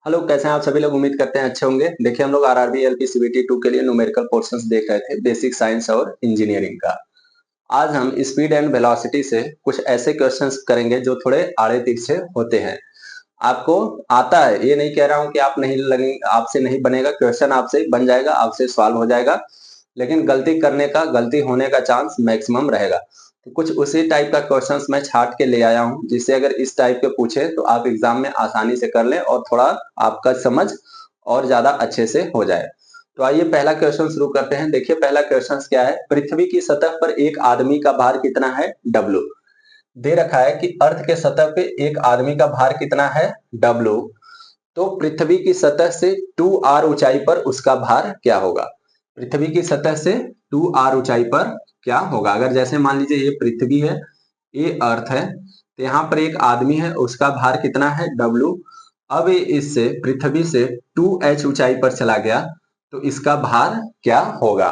Hello, कैसे हैं आप सभी लोग। उम्मीद करते हैं अच्छे होंगे। देखिए, हम लोग आरआरबी एलपी सीबीटी 2 के लिए न्यूमेरिकल पोर्शंस देख रहे थे, बेसिक साइंस और इंजीनियरिंग का। आज हम स्पीड एंड वेलोसिटी से कुछ ऐसे क्वेश्चंस करेंगे जो थोड़े आड़े तिरछे होते हैं। आपको आता है, ये नहीं कह रहा हूं कि आप नहीं लगे, आपसे नहीं बनेगा क्वेश्चन, आपसे बन जाएगा, आपसे सॉल्व हो जाएगा, लेकिन गलती होने का चांस मैक्सिमम रहेगा। तो कुछ उसी टाइप का क्वेश्चंस मैं छाट के ले आया हूं, जिससे अगर इस टाइप के पूछे तो आप एग्जाम में आसानी से कर लें और थोड़ा आपका समझ और ज्यादा अच्छे से हो जाए। तो आइए पहला क्वेश्चन शुरू करते हैं। देखिए, पहला क्वेश्चन क्या है। पृथ्वी की सतह पर एक आदमी का भार कितना है? W। दे रखा है कि अर्थ के सतह पे एक आदमी का भार कितना है? W। तो पृथ्वी की सतह से 2r ऊंचाई पर उसका भार क्या होगा? पृथ्वी की सतह से 2r ऊंचाई पर क्या होगा? अगर जैसे मान लीजिए ये पृथ्वी है, ये अर्थ है, तो यहाँ पर एक आदमी है, उसका भार कितना है? W। अब ये इससे पृथ्वी से 2h ऊंचाई पर चला गया, तो इसका भार क्या होगा?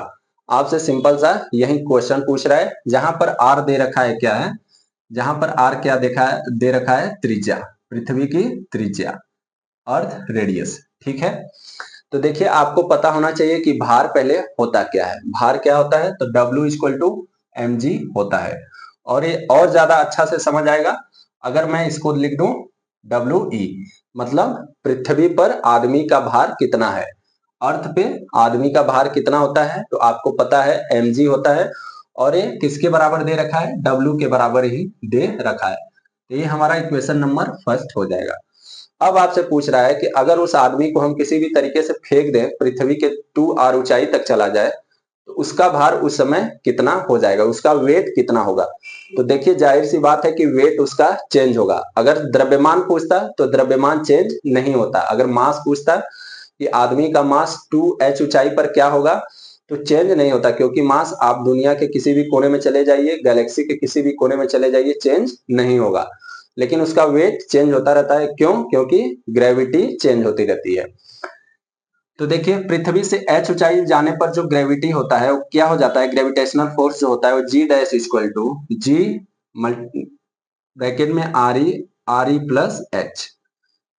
आपसे सिंपल सा यही क्वेश्चन पूछ रहा है। जहां पर r दे रखा है, क्या है? जहां पर r क्या देखा है, दे रखा है? त्रिज्या, पृथ्वी की त्रिज्या, अर्थ रेडियस। ठीक है, तो देखिए आपको पता होना चाहिए कि भार पहले होता क्या है। भार क्या होता है? तो W इक्वल टू mg होता है। और ये और ज्यादा अच्छा से समझ आएगा अगर मैं इसको लिख दूं WE, मतलब पृथ्वी पर आदमी का भार कितना है। अर्थ पे आदमी का भार कितना होता है तो आपको पता है mg होता है। और ये किसके बराबर दे रखा है? W के बराबर ही दे रखा है। तो ये हमारा इक्वेशन नंबर फर्स्ट हो जाएगा। अब आपसे पूछ रहा है कि अगर उस आदमी को हम किसी भी तरीके से फेंक दें, पृथ्वी के 2r ऊंचाई तक चला जाए, तो उसका भार उस समय कितना हो जाएगा, उसका वेट कितना होगा? तो देखिए, जाहिर सी बात है कि वेट उसका चेंज होगा। अगर द्रव्यमान पूछता तो द्रव्यमान चेंज नहीं होता। अगर मास पूछता कि आदमी का मास 2h ऊंचाई पर क्या होगा, तो चेंज नहीं होता, क्योंकि मास आप दुनिया के किसी भी कोने में चले जाइए, गैलेक्सी के किसी भी कोने में चले जाइए, चेंज नहीं होगा। लेकिन उसका वेट चेंज होता रहता है। क्यों? क्योंकि ग्रेविटी चेंज होती रहती है। तो देखिए, पृथ्वी से h ऊंचाई जाने पर जो ग्रेविटी होता है वो क्या हो जाता है? ग्रेविटेशनल फोर्स जो होता है वो G dash equal to G bracket में आर ई प्लस एच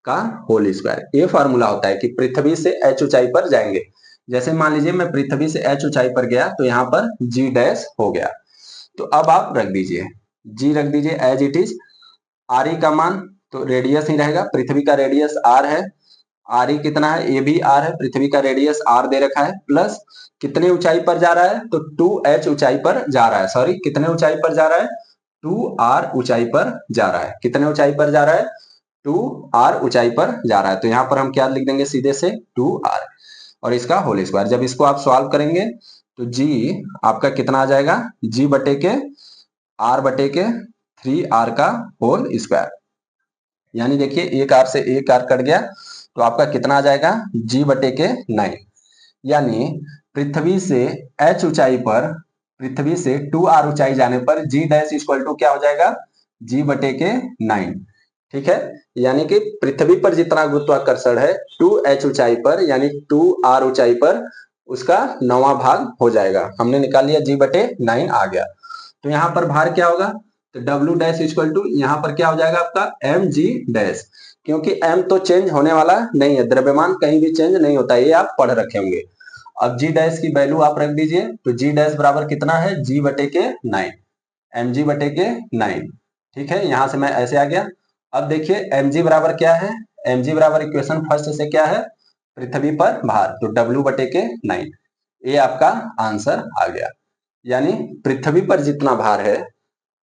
का होल स्क्वायर। ये फार्मूला होता है कि पृथ्वी से h ऊंचाई पर जाएंगे। जैसे मान लीजिए मैं पृथ्वी से h ऊंचाई पर गया तो यहाँ पर G डैश हो गया। तो अब आप रख दीजिए, G रख दीजिए as it is. R E का मान तो रेडियस ही रहेगा, पृथ्वी का रेडियस आर है। आर ई कितना है? ये भी आर है, पृथ्वी का रेडियस आर दे रखा है। प्लस कितने ऊंचाई पर जा रहा है? तो 2h ऊंचाई पर जा रहा है। सॉरी, कितने ऊंचाई पर जा रहा है? 2r ऊंचाई पर जा रहा है। कितने ऊंचाई पर जा रहा है? 2r ऊंचाई पर जा रहा है। तो यहाँ पर हम क्या लिख देंगे सीधे से? 2r और इसका होल स्क्वायर। जब इसको आप सॉल्व करेंगे तो जी आपका कितना आ जाएगा? जी बटे के आर बटे के 3r का होल स्क्वायर। यानी देखिए, एक आर से एक आर कट गया, तो आपका कितना आ जाएगा? G बटे के 9। यानी पृथ्वी से h ऊंचाई पर, पृथ्वी से 2r ऊंचाई जाने पर G डैश इक्वल टू क्या हो जाएगा? G बटे के 9। ठीक है, यानी कि पृथ्वी पर जितना गुरुत्वाकर्षण है 2h ऊंचाई पर, यानी 2r ऊंचाई पर, उसका 9वां भाग हो जाएगा। हमने निकाल लिया, G बटे 9 आ गया। तो यहाँ पर भार क्या होगा? तो W डैश इक्वल टू यहाँ पर क्या हो जाएगा आपका? mg dash. क्योंकि m तो चेंज होने वाला नहीं है, द्रव्यमान कहीं भी चेंज नहीं होता, ये आप पढ़ रखे होंगे। अब g डैश की वैल्यू आप रख दीजिए, तो g डैश बराबर कितना है? g बटे के 9, mg बटे के 9। ठीक है, यहां से मैं ऐसे आ गया। अब देखिए mg बराबर क्या है? mg बराबर इक्वेशन फर्स्ट से क्या है? पृथ्वी पर भार, तो W बटे के 9। ये आपका आंसर आ गया। यानी पृथ्वी पर जितना भार है,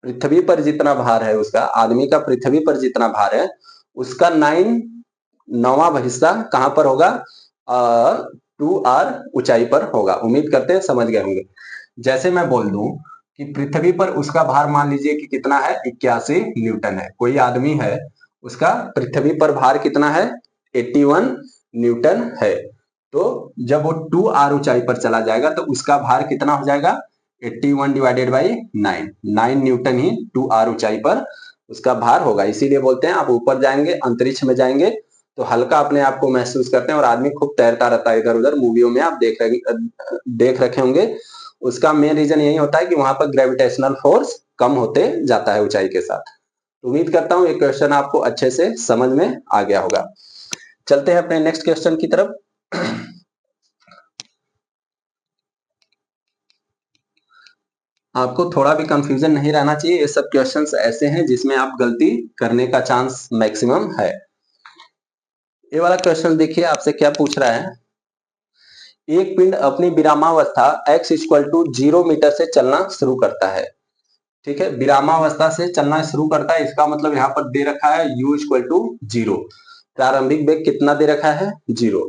पृथ्वी पर जितना भार है उसका, आदमी का पृथ्वी पर जितना भार है उसका 9वां हिस्सा कहां पर होगा? 2r ऊंचाई पर होगा। उम्मीद करते हैं समझ गए होंगे। जैसे मैं बोल दूं कि पृथ्वी पर उसका भार मान लीजिए कि कितना है? 81 न्यूटन है। कोई आदमी है, उसका पृथ्वी पर भार कितना है? 81 न्यूटन है। तो जब वो 2r ऊंचाई पर चला जाएगा तो उसका भार कितना हो जाएगा? 81 divided by 9, 9 Newton he 2r ऊंचाई पर उसका भार होगा। इसीलिए बोलते हैं आप ऊपर जाएंगे, अंतरिक्ष में जाएंगे तो हल्का अपने आप को महसूस करते हैं और आदमी खूब तैरता रहता है इधर उधर। मूवियों में आप देख रखे होंगे। उसका मेन रीजन यही होता है कि वहां पर ग्रेविटेशनल फोर्स कम होते जाता है ऊंचाई के साथ। उम्मीद करता हूं ये क्वेश्चन आपको अच्छे से समझ में आ गया होगा। चलते हैं अपने नेक्स्ट क्वेश्चन की तरफ। आपको थोड़ा भी कंफ्यूजन नहीं रहना चाहिए, ये सब क्वेश्चंस ऐसे हैं जिसमें आप गलती करने का चांस मैक्सिमम है। ये वाला क्वेश्चन देखिए आपसे क्या पूछ रहा है। एक पिंड अपनी विरामावस्था x इक्वल टू 0 मीटर से चलना शुरू करता है। ठीक है, विरामावस्था से चलना शुरू करता है, इसका मतलब यहाँ पर दे रखा है u इक्वल टू 0। प्रारंभिक वेग कितना दे रखा है? 0।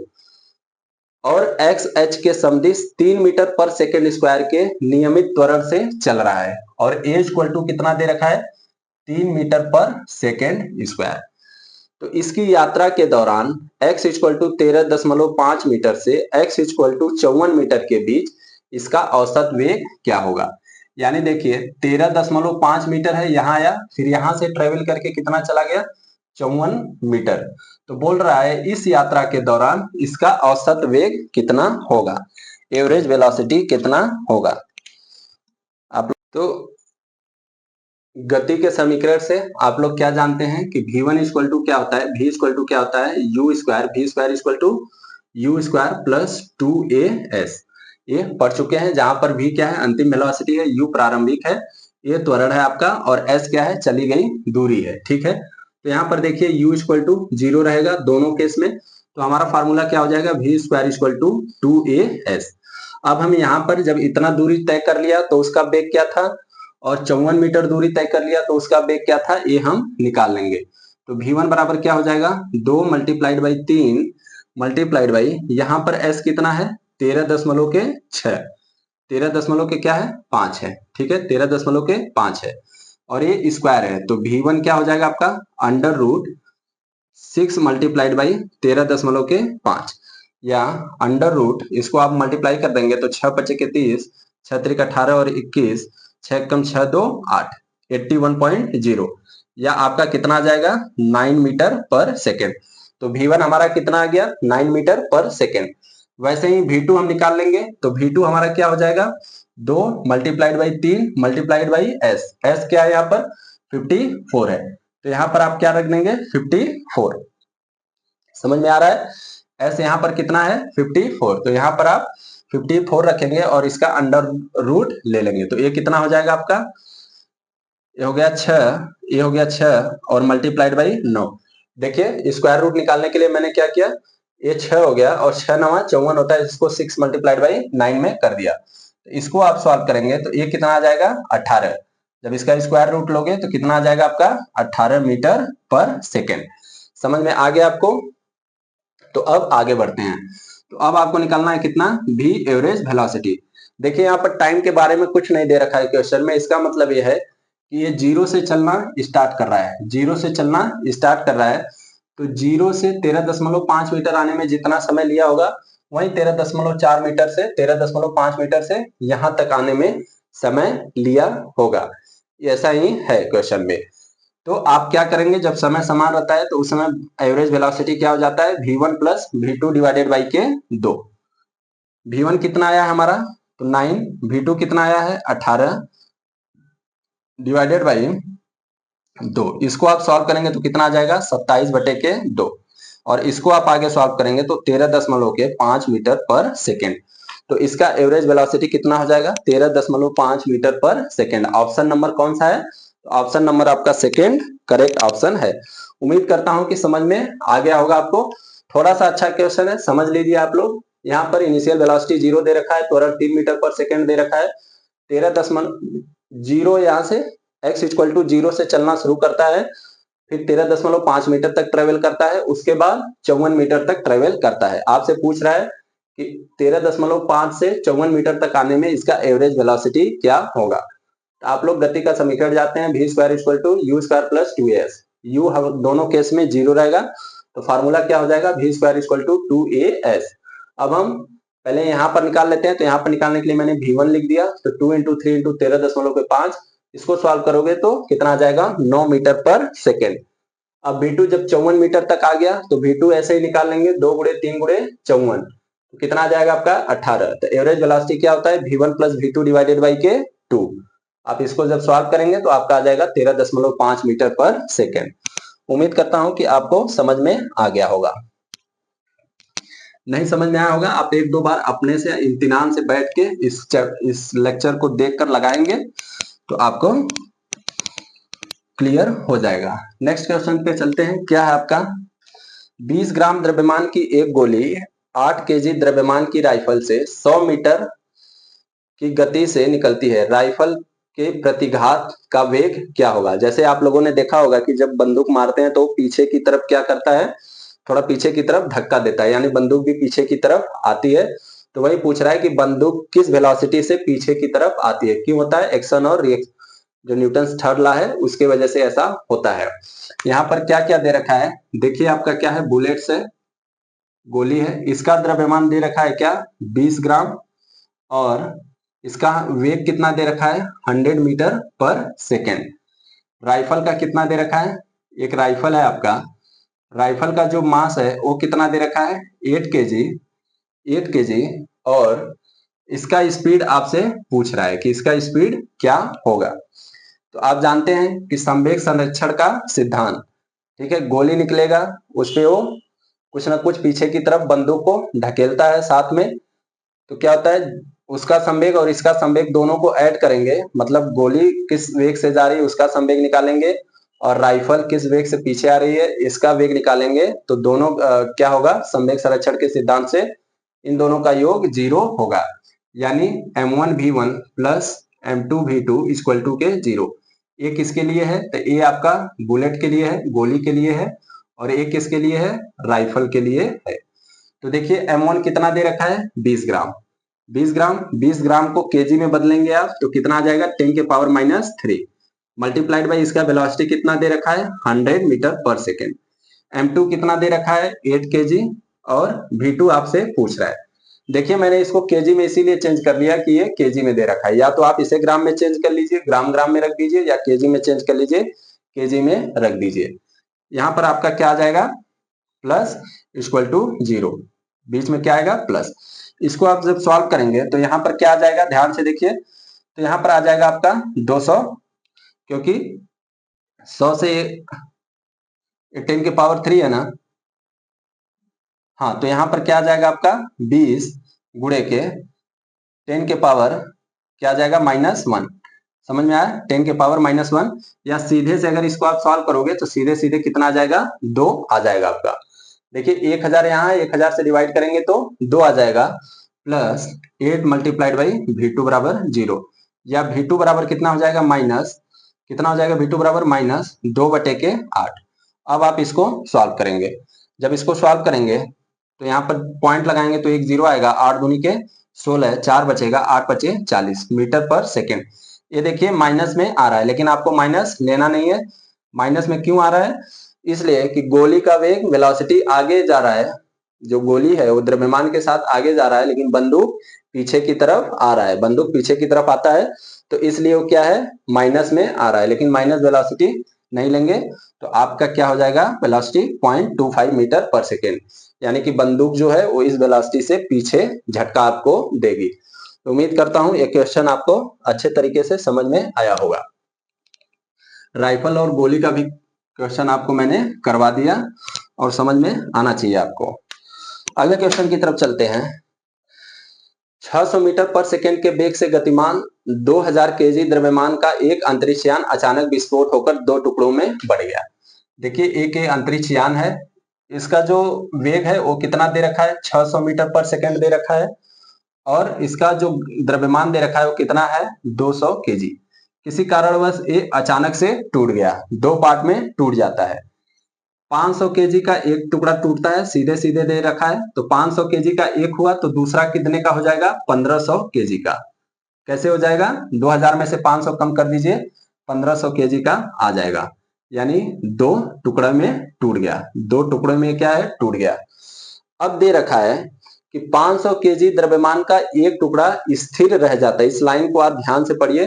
और एक्स एच के समदिश 3 मीटर पर सेकेंड स्क्वायर के नियमित त्वरण से चल रहा है, और ए इक्वल टू कितना दे रखा है? 3 मीटर पर सेकेंड स्क्वायर। तो इसकी यात्रा के दौरान x इक्वल टू 13.5 मीटर से x इक्वल टू 54 मीटर के बीच इसका औसत वेग क्या होगा? यानी देखिए 13.5 मीटर है, यहाँ आया, फिर यहाँ से ट्रेवल करके कितना चला गया? 54 मीटर। तो बोल रहा है इस यात्रा के दौरान इसका औसत वेग कितना होगा, एवरेज वेलोसिटी कितना होगा। आप तो गति के समीकरण से आप लोग क्या जानते हैं कि v1 इक्वल टू क्या होता है? v इक्वल टू क्या होता है? u square, v square equal to u square plus 2as। ये पढ़ चुके हैं, जहां पर v क्या है? अंतिम वेलोसिटी है, u प्रारंभिक है, ये त्वरण है आपका, और s क्या है? चली गई दूरी है। ठीक है, तो यहाँ पर देखिए u इक्वल टू 0 रहेगा दोनों केस में, तो हमारा फार्मूला क्या हो जाएगा? v square equal to 2as। अब हम यहाँ पर जब इतना दूरी तय कर लिया तो उसका वेग क्या था, और 54 मीटर दूरी तय कर लिया तो उसका वेग क्या था, ये हम निकाल लेंगे। तो v1 बराबर क्या हो जाएगा? 2 मल्टीप्लाइड बाई 3 मल्टीप्लाइड बाई, यहाँ पर s कितना है? 13.6, 13.5 है। ठीक है, 13.5 है, और ये स्क्वायर है, तो v1 क्या हो जाएगा आपका? अंडर रूट 6 मल्टीप्लाइड बाई 13.5, या अंडर रूट, इसको आप मल्टीप्लाई कर देंगे तो 6 पचे के 30, 6 त्रिक 18 और 21, 6 कम 6 2 8, 81.0, या आपका कितना आ जाएगा? 9 मीटर पर सेकेंड। तो v1 हमारा कितना आ गया? 9 मीटर पर सेकेंड। वैसे ही v2 हम निकाल लेंगे, तो v2 हमारा क्या हो जाएगा? 2 multiplied by 3 multiplied by s, s क्या है यहाँ पर? 54 है, तो यहाँ पर आप क्या रख देंगे? 54। समझ में आ रहा है? s यहाँ पर कितना है? 54, तो यहाँ पर आप 54 रखेंगे और इसका अंडर रूट ले लेंगे, तो ये कितना हो जाएगा आपका? ये हो गया 6, ये हो गया 6 और मल्टीप्लाइड बाई 9। देखिए स्क्वायर रूट निकालने के लिए मैंने क्या किया, ये 6 हो गया और 6 9 54 होता है, इसको 6 मल्टीप्लाइड बाई 9 में कर दिया। तो इसको आप सॉल्व करेंगे तो ये कितना आ जाएगा? 18। जब इसका स्क्वायर रूट लोगे तो कितना आ जाएगा आपका? 18 मीटर पर सेकेंड। समझ में आ गया आपको? तो अब आगे बढ़ते हैं। तो अब आपको निकालना है कितना? v average velocity. देखिए यहाँ पर टाइम के बारे में कुछ नहीं दे रखा है क्वेश्चन में, इसका मतलब ये है कि ये 0 से चलना स्टार्ट कर रहा है, 0 से चलना स्टार्ट कर रहा है, तो 0 से 13.5 मीटर आने में जितना समय लिया होगा, वही 13.4 मीटर से 13.5 मीटर से यहाँ तक आने में समय लिया होगा। ऐसा ही है क्वेश्चन में। तो आप क्या करेंगे, जब समय समान रहता है तो उस समय एवरेज वेलोसिटी क्या हो जाता है? v1 plus v2 divided by के 2। v1 कितना आया है हमारा? तो 9, v2 कितना आया है? 18 डिवाइडेड बाई 2। इसको आप सॉल्व करेंगे तो कितना आ जाएगा? 27 बटे के 2, और इसको आप आगे सॉल्व करेंगे तो 13.5 मीटर पर सेकेंड। तो इसका एवरेज वेलोसिटी कितना हो जाएगा? 13.5 मीटर पर सेकेंड। ऑप्शन नंबर कौन सा है? ऑप्शन नंबर आपका सेकेंड करेक्ट ऑप्शन है। उम्मीद करता हूं कि समझ में आ गया होगा आपको। थोड़ा सा अच्छा क्वेश्चन है, समझ लीजिए आप लोग। यहाँ पर इनिशियल वेलोसिटी 0 दे रखा है, त्वरण 3 मीटर पर सेकेंड दे रखा है, 13.0 यहाँ से x इक्वल टू 0 से चलना शुरू करता है, फिर 13.5 मीटर तक ट्रेवल करता है, उसके बाद 54 मीटर तक ट्रेवल करता है। आपसे पूछ रहा है कि 13.5 से 54 मीटर तक आने में इसका एवरेज वेलोसिटी क्या होगा। तो आप लोग गति का समीकरण जाते हैं, v square equal to u square plus 2as। u दोनों केस में 0 रहेगा, तो फार्मूला क्या हो जाएगा? v square equal to 2as। अब हम पहले यहाँ पर निकाल लेते हैं, तो यहाँ पर निकालने के लिए मैंने v1 लिख दिया, तो 2 इंटू 3 इंटू 13.5, इसको सॉल्व करोगे तो कितना आ जाएगा? 9 मीटर पर सेकेंड। अब v2 जब 54 मीटर तक आ गया तो v2 ऐसे ही निकाल लेंगे, 2 गुणे 3 गुणे 54, तो कितना आ जाएगा आपका? 18। तो एवरेज वेलोसिटी क्या होता है? v1 plus v2 divided by के 2। आप इसको जब सॉल्व करेंगे तो आपका आ जाएगा 13.5 मीटर पर सेकेंड। उम्मीद करता हूं कि आपको समझ में आ गया होगा। नहीं समझ में आया होगा, आप एक दो बार अपने से इत्मीनान से बैठ के इस लेक्चर को देखकर लगाएंगे तो आपको क्लियर हो जाएगा। नेक्स्ट क्वेश्चन पे चलते हैं। क्या है आपका, 20 ग्राम द्रव्यमान की एक गोली 8 केजी द्रव्यमान की राइफल से 100 मीटर की गति से निकलती है, राइफल के प्रतिघात का वेग क्या होगा। जैसे आप लोगों ने देखा होगा कि जब बंदूक मारते हैं तो पीछे की तरफ क्या करता है, थोड़ा पीछे की तरफ धक्का देता है, यानी बंदूक भी पीछे की तरफ आती है। तो वही पूछ रहा है कि बंदूक किस वेलोसिटी से पीछे की तरफ आती है, क्यों होता है, एक्शन और रिएक्शन, जो न्यूटन थर्ड लॉ है उसके वजह से ऐसा होता है। यहाँ पर क्या क्या दे रखा है, देखिए आपका क्या है, बुलेट्स है, गोली है, इसका द्रव्यमान दे रखा है क्या, 20 ग्राम, और इसका वेग कितना दे रखा है, 100 मीटर पर सेकेंड। राइफल का कितना दे रखा है, एक राइफल है आपका, राइफल का जो मास है वो कितना दे रखा है, 8 केजी, 8 केजी, और इसका स्पीड आपसे पूछ रहा है कि इसका स्पीड क्या होगा। तो आप जानते हैं कि संवेग संरक्षण का सिद्धांत, ठीक है, गोली निकलेगा उस पे वो कुछ ना कुछ पीछे की तरफ बंदूक को ढकेलता है साथ में, तो क्या होता है, उसका संवेग और इसका संवेग दोनों को ऐड करेंगे, मतलब गोली किस वेग से जा रही है उसका संवेग निकालेंगे, और राइफल किस वेग से पीछे आ रही है इसका वेग निकालेंगे, तो दोनों क्या होगा, संवेग संरक्षण के सिद्धांत से इन दोनों का योग 0 होगा, यानी m1v1 plus m2v2 equal to के 0। ये किसके लिए है, तो ये आपका बुलेट के लिए है, गोली के लिए है, और एक किसके लिए है, राइफल के लिए है। तो देखिए m1 कितना दे रखा है, 20 ग्राम, 20 ग्राम, 20 ग्राम को केजी में बदलेंगे आप तो कितना आ जाएगा, 10 के पावर -3 मल्टीप्लाइड बाई इसका वेलोसिटी कितना दे रखा है, 100 मीटर पर सेकेंड। m2 कितना दे रखा है, 8 केजी, और v2 आपसे पूछ रहा है। देखिए मैंने इसको केजी में इसीलिए चेंज कर लिया कि ये केजी में दे रखा है, या तो आप इसे ग्राम में चेंज कर लीजिए, ग्राम ग्राम में रख दीजिए, या केजी में चेंज कर लीजिए, केजी में रख दीजिए। यहाँ पर आपका क्या आ जाएगा, प्लस इक्वल टू 0, बीच में क्या आएगा, प्लस। इसको आप जब सॉल्व करेंगे तो यहाँ पर क्या आ जाएगा, ध्यान से देखिए, तो यहाँ पर आ जाएगा आपका 200, क्योंकि 100 से 10 के पावर 3 है ना, हाँ, तो यहाँ पर क्या आ जाएगा आपका 20 गुणे के 10 के पावर क्या आ जाएगा, -1। समझ में आया, 10 के पावर -1, या सीधे से अगर इसको आप सॉल्व करोगे तो सीधे सीधे कितना आ जाएगा, 2 आ जाएगा आपका। देखिए 1000 यहाँ है, 1000 से डिवाइड करेंगे तो 2 आ जाएगा, प्लस 8 मल्टीप्लाइड बाई v2 बराबर 0, या v2 बराबर कितना हो जाएगा, माइनस कितना हो जाएगा, v2 बराबर -2/8। अब आप इसको सॉल्व करेंगे, जब इसको सॉल्व करेंगे तो यहाँ पर पॉइंट लगाएंगे तो एक 0 आएगा, 8 दूनी के 16, 4 बचेगा, 8 बचे 40 मीटर पर सेकेंड। ये देखिए माइनस में आ रहा है, लेकिन आपको माइनस लेना नहीं है। माइनस में क्यों आ रहा है, इसलिए कि गोली का वेग वेलोसिटी आगे जा रहा है, जो गोली है वो द्रव्यमान के साथ आगे जा रहा है, लेकिन बंदूक पीछे की तरफ आ रहा है, बंदूक पीछे की तरफ आता है, तो इसलिए वो क्या है, माइनस में आ रहा है, लेकिन माइनस वेलोसिटी नहीं लेंगे तो आपका क्या हो जाएगा, वेलोसिटी 0.25 मीटर पर सेकेंड, यानी कि बंदूक जो है वो इस वेलोसिटी से पीछे झटका आपको देगी। तो उम्मीद करता हूं ये क्वेश्चन आपको अच्छे तरीके से समझ में आया होगा। राइफल और गोली का भी क्वेश्चन आपको मैंने करवा दिया और समझ में आना चाहिए आपको। अगले क्वेश्चन की तरफ चलते हैं। 600 मीटर पर सेकेंड के वेग से गतिमान 2000 केजी द्रव्यमान का एक अंतरिक्ष यान अचानक विस्फोट होकर 2 टुकड़ों में बढ़ गया। देखिए एक अंतरिक्ष यान है, इसका जो वेग है वो कितना दे रखा है, 600 मीटर पर सेकेंड दे रखा है, और इसका जो द्रव्यमान दे रखा है वो कितना है, 200 केजी। किसी कारणवश ये अचानक से टूट गया, 2 पार्ट में टूट जाता है। 500 केजी का एक टुकड़ा टूटता है, सीधे सीधे दे रखा है, तो 500 केजी का एक हुआ तो दूसरा कितने का हो जाएगा, 1500 केजी का। कैसे हो जाएगा, 2000 में से 500 कम कर दीजिए, 1500 केजी का आ जाएगा, यानी 2 टुकड़े में टूट गया, 2 टुकड़े में क्या है, टूट गया। अब दे रखा है कि 500 केजी द्रव्यमान का एक टुकड़ा स्थिर रह जाता है, इस लाइन को आप ध्यान से पढ़िए,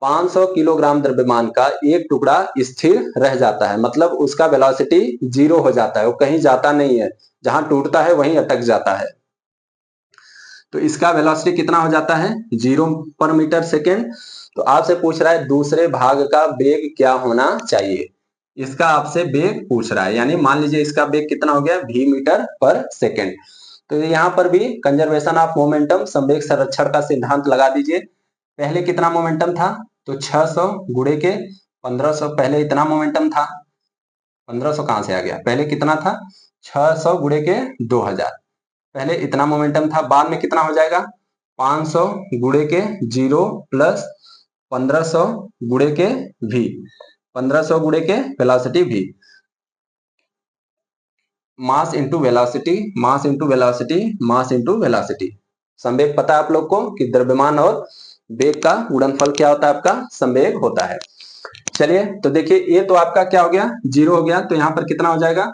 500 किलोग्राम द्रव्यमान का एक टुकड़ा स्थिर रह जाता है, मतलब उसका वेलोसिटी 0 हो जाता है, वो कहीं जाता नहीं है, जहां टूटता है वहीं अटक जाता है। तो इसका वेलोसिटी कितना हो जाता है, 0 पर मीटर सेकेंड। तो आपसे पूछ रहा है दूसरे भाग का वेग क्या होना चाहिए, इसका आपसे वेग पूछ रहा है, यानी मान लीजिए इसका वेग कितना हो गया, v मीटर पर सेकेंड। तो यहाँ पर भी कंजर्वेशन ऑफ मोमेंटम, संवेग संरक्षण का सिद्धांत लगा दीजिए। पहले कितना मोमेंटम था, तो 600 गुणे के 1500, पहले इतना मोमेंटम था, 1500 कहां से आ गया, पहले कितना था, 600 गुणे के 2000, पहले इतना मोमेंटम था, बाद में कितना हो जाएगा, 500 गुणे के 0 प्लस 1500 गुणे के v, 1500 गुणे के velocity v, mass into velocity, mass into velocity, mass into velocity. संवेग पता है आप लोग को कि द्रव्यमान और वेग का गुणनफल क्या होता है, आपका संवेग होता है। चलिए तो देखिए, ये तो आपका क्या हो गया, 0 हो गया, तो यहाँ पर कितना हो जाएगा,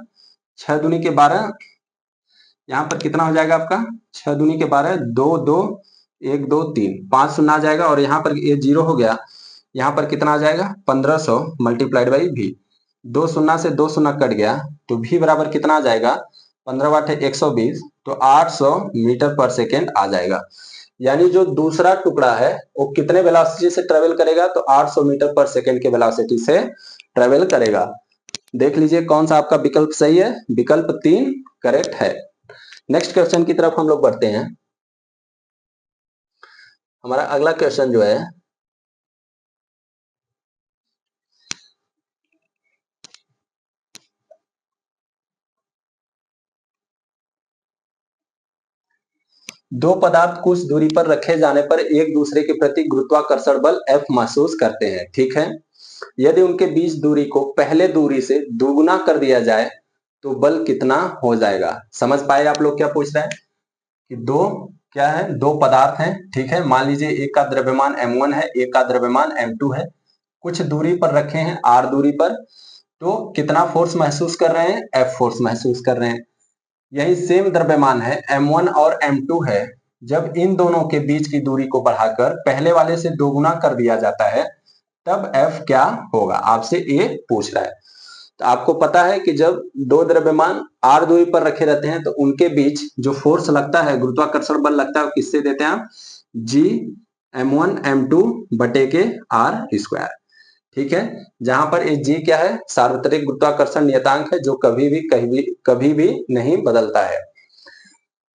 6 दूनी के 12, यहाँ पर कितना हो जाएगा आपका, 6 दूनी के 12, 2 2 1 2 3, 5 शून्य आ जाएगा, और यहाँ पर ये 0 हो गया, यहाँ पर कितना आ जाएगा, 1500 मल्टीप्लाइड बाई v, 2 शून्य से 2 शून्य कट गया, तो v बराबर कितना आ जाएगा, 15 वाट है 120, तो 800 मीटर पर सेकेंड आ जाएगा। यानी जो दूसरा टुकड़ा है वो कितने वेलोसिटी से ट्रेवल करेगा, तो 800 मीटर पर सेकेंड के वेलोसिटी से ट्रेवल करेगा। देख लीजिए कौन सा आपका विकल्प सही है, विकल्प 3 करेक्ट है। नेक्स्ट क्वेश्चन की तरफ हम लोग बढ़ते हैं। हमारा अगला क्वेश्चन जो है, दो पदार्थ कुछ दूरी पर रखे जाने पर एक दूसरे के प्रति गुरुत्वाकर्षण बल F महसूस करते हैं, ठीक है। यदि उनके बीच दूरी को पहले दूरी से दोगुना कर दिया जाए तो बल कितना हो जाएगा। समझ पाए आप लोग क्या पूछ रहे हैं कि दो क्या है, दो पदार्थ हैं, ठीक है। मान लीजिए एक का द्रव्यमान m1 है, एक का द्रव्यमान m2 है, कुछ दूरी पर रखे हैं r दूरी पर, तो कितना फोर्स महसूस कर रहे हैं, F फोर्स महसूस कर रहे हैं। यही सेम द्रव्यमान है m1 और m2 है, जब इन दोनों के बीच की दूरी को बढ़ाकर पहले वाले से दोगुना कर दिया जाता है तब F क्या होगा, आपसे ये पूछ रहा है। तो आपको पता है कि जब दो द्रव्यमान r दूरी पर रखे रहते हैं तो उनके बीच जो फोर्स लगता है, गुरुत्वाकर्षण बल लगता है, किससे देते हैं आप, g m1 m2 बटे के r स्क्वायर, ठीक है। जहां पर ये g क्या है, सार्वत्रिक गुरुत्वाकर्षण नियतांक है, जो कभी भी नहीं बदलता है।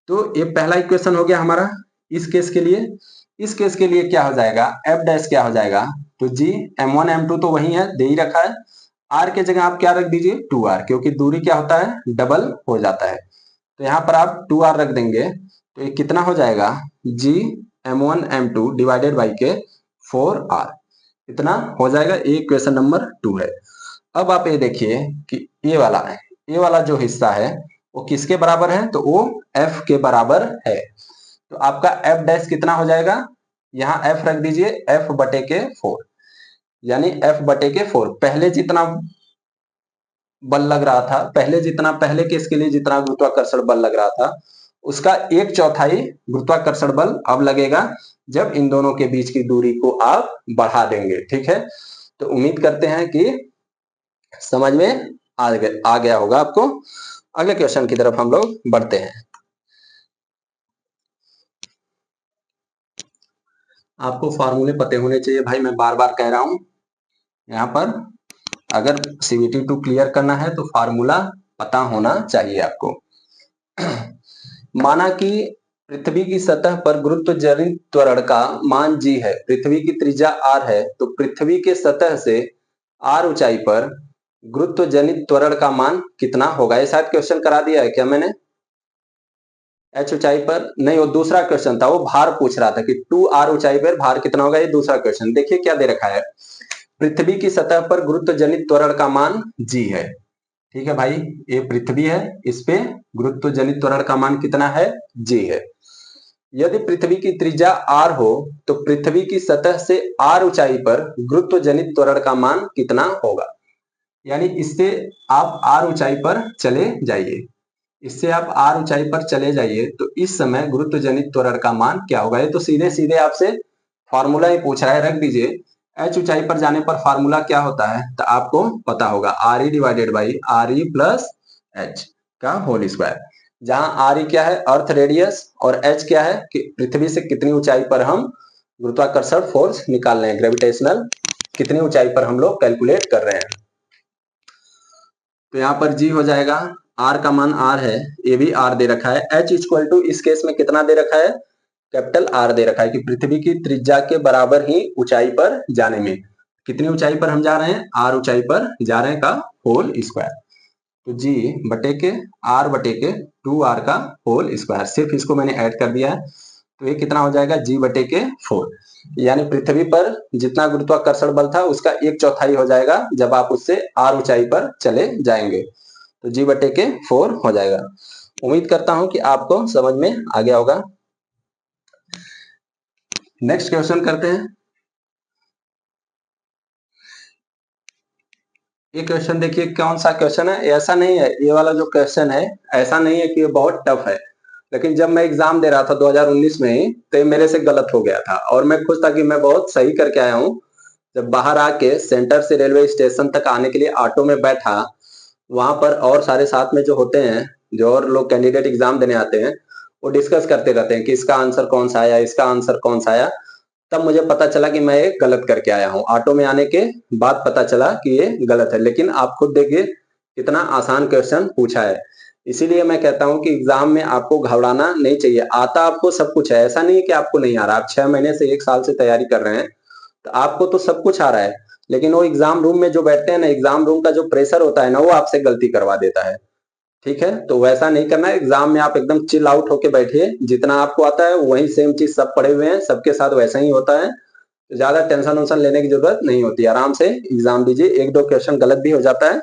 तो ये पहला इक्वेशन हो गया हमारा इस केस के लिए। इस केस के लिए क्या हो जाएगा, f डैश क्या हो जाएगा, तो g m1 m2 तो वही है, दे ही रखा है, r के जगह आप क्या रख दीजिए 2r, क्योंकि दूरी क्या होता है, डबल हो जाता है, तो यहाँ पर आप 2r रख देंगे, तो ये कितना हो जाएगा, g m1 m2 divided by के 4r, इतना हो जाएगा। ये इक्वेशन नंबर 2 है। अब आप ये देखिए कि ये वाला जो हिस्सा है वो किसके बराबर है, तो वो F के बराबर है। तो आपका F डैश कितना हो जाएगा, यहाँ F रख दीजिए F बटे के 4, यानी F बटे के 4, पहले जितना बल लग रहा था, पहले केस के लिए जितना गुरुत्वाकर्षण बल लग रहा था उसका 1/4 गुरुत्वाकर्षण बल अब लगेगा जब इन दोनों के बीच की दूरी को आप बढ़ा देंगे, ठीक है। तो उम्मीद करते हैं कि समझ में आ गया होगा आपको। अगले क्वेश्चन की तरफ हम लोग बढ़ते हैं। आपको फॉर्मूले पते होने चाहिए भाई, मैं बार बार कह रहा हूं, यहाँ पर अगर CVT 2 क्लियर करना है तो फार्मूला पता होना चाहिए आपको। माना कि पृथ्वी की सतह पर गुरुत्व जनित त्वरण का मान g है, पृथ्वी की त्रिज्या r है, तो पृथ्वी के सतह से r ऊंचाई पर गुरुत्व जनित त्वरण का मान कितना होगा। ये शायद क्वेश्चन करा दिया है क्या मैंने, h ऊंचाई पर नहीं, वो दूसरा क्वेश्चन था, वो भार पूछ रहा था कि 2r ऊंचाई पर भार कितना होगा, ये दूसरा क्वेश्चन। देखिए क्या दे रखा है, पृथ्वी की सतह पर गुरुत्व जनित त्वरण का मान g है, ठीक है भाई, ये पृथ्वी है, इस पे गुरुत्व जनित त्वरण का मान कितना है, g है। यदि पृथ्वी की त्रिज्या r हो तो पृथ्वी की सतह से r ऊंचाई पर गुरुत्व जनित त्वरण का मान कितना होगा। यानी इससे आप r ऊंचाई पर चले जाइए, इससे आप r ऊंचाई पर चले जाइए, तो इस समय गुरुत्व जनित त्वरण का मान क्या होगा। ये तो सीधे सीधे आपसे फॉर्मूला ही पूछ रहा है, रख दीजिए। h ऊंचाई पर जाने पर फार्मूला क्या होता है, तो आपको पता होगा RE divided by RE plus H का होल स्क्वायर, जहां RE क्या है, अर्थ रेडियस, और H क्या है कि पृथ्वी से कितनी ऊंचाई पर हम गुरुत्वाकर्षण फोर्स निकाल रहे हैं, ग्रेविटेशनल कितनी ऊंचाई पर हम लोग कैलकुलेट कर रहे हैं। तो यहाँ पर G हो जाएगा आर का मान आर है, ये भी आर दे रखा है। एच इक्वल टू इस केस में कितना दे रखा है, कैपिटल आर दे रखा है कि पृथ्वी की त्रिज्या के बराबर ही ऊंचाई पर जाने में, कितनी ऊंचाई पर हम जा रहे हैं, आर ऊंचाई पर जा रहे हैं का होल स्क्वायर। तो जी बटे के आर बटे के 2r का होल स्क्वायर, सिर्फ इसको मैंने ऐड कर दिया है। तो ये कितना हो जाएगा, जी बटे के 4, यानी पृथ्वी पर जितना गुरुत्वाकर्षण बल था उसका 1/4 हो जाएगा जब आप उससे आर ऊंचाई पर चले जाएंगे। तो जी बटे के 4 हो जाएगा। उम्मीद करता हूं कि आपको समझ में आ गया होगा। नेक्स्ट क्वेश्चन करते हैं। ये क्वेश्चन देखिए कौन सा क्वेश्चन है, ऐसा नहीं है ये वाला जो क्वेश्चन है, ऐसा नहीं है कि ये बहुत टफ है, लेकिन जब मैं एग्जाम दे रहा था 2019 में ही, तो ये मेरे से गलत हो गया था और मैं खुश था कि मैं बहुत सही करके आया हूँ। जब बाहर आके सेंटर से रेलवे स्टेशन तक आने के लिए ऑटो में बैठा, वहां पर और सारे साथ में जो होते हैं, जो और लोग कैंडिडेट एग्जाम देने आते हैं, वो डिस्कस करते रहते हैं कि इसका आंसर कौन सा आया, इसका आंसर कौन सा आया। तब मुझे पता चला कि मैं ये गलत करके आया हूँ। ऑटो में आने के बाद पता चला कि ये गलत है, लेकिन आप खुद देखिए कितना आसान क्वेश्चन पूछा है। इसीलिए मैं कहता हूँ कि एग्जाम में आपको घबराना नहीं चाहिए। आता आपको सब कुछ है, ऐसा नहीं है कि आपको नहीं आ रहा। आप 6 महीने से 1 साल से तैयारी कर रहे हैं, तो आपको तो सब कुछ आ रहा है, लेकिन वो एग्जाम रूम में जो बैठते हैं ना, एग्जाम रूम का जो प्रेशर होता है ना, वो आपसे गलती करवा देता है। ठीक है, तो वैसा नहीं करना है। एग्जाम में आप एकदम चिल आउट होके बैठिए, जितना आपको आता है वही सेम चीज सब पढ़े हुए हैं, सबके साथ वैसा ही होता है। तो ज्यादा टेंशन वेंशन लेने की जरूरत नहीं होती, आराम से एग्जाम दीजिए। 1-2 क्वेश्चन गलत भी हो जाता है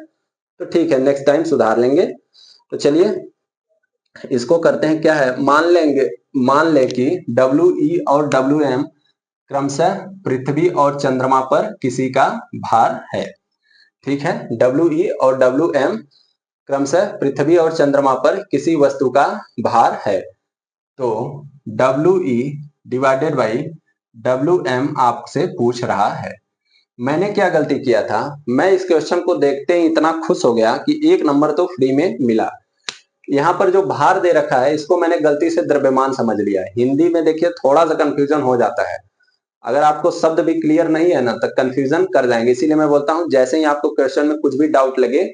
तो ठीक है, नेक्स्ट टाइम सुधार लेंगे। तो चलिए इसको करते हैं। क्या है, मान ले कि डब्ल्यू और डब्ल्यू क्रमशः पृथ्वी और चंद्रमा पर किसी का भार है। ठीक है, डब्ल्यू और डब्ल्यू क्रमशः पृथ्वी और चंद्रमा पर किसी वस्तु का भार है। तो डब्ल्यू डिवाइडेड बाई डब्ल्यू आपसे पूछ रहा है। मैंने क्या गलती किया था, मैं इस क्वेश्चन को देखते ही इतना खुश हो गया कि 1 नंबर तो फ्री में मिला। यहाँ पर जो भार दे रखा है इसको मैंने गलती से द्रव्यमान समझ लिया। हिंदी में देखिए थोड़ा सा कंफ्यूजन हो जाता है, अगर आपको शब्द भी क्लियर नहीं है ना तो कंफ्यूजन कर जाएंगे। इसीलिए मैं बोलता हूं जैसे ही आपको क्वेश्चन में कुछ भी डाउट लगे,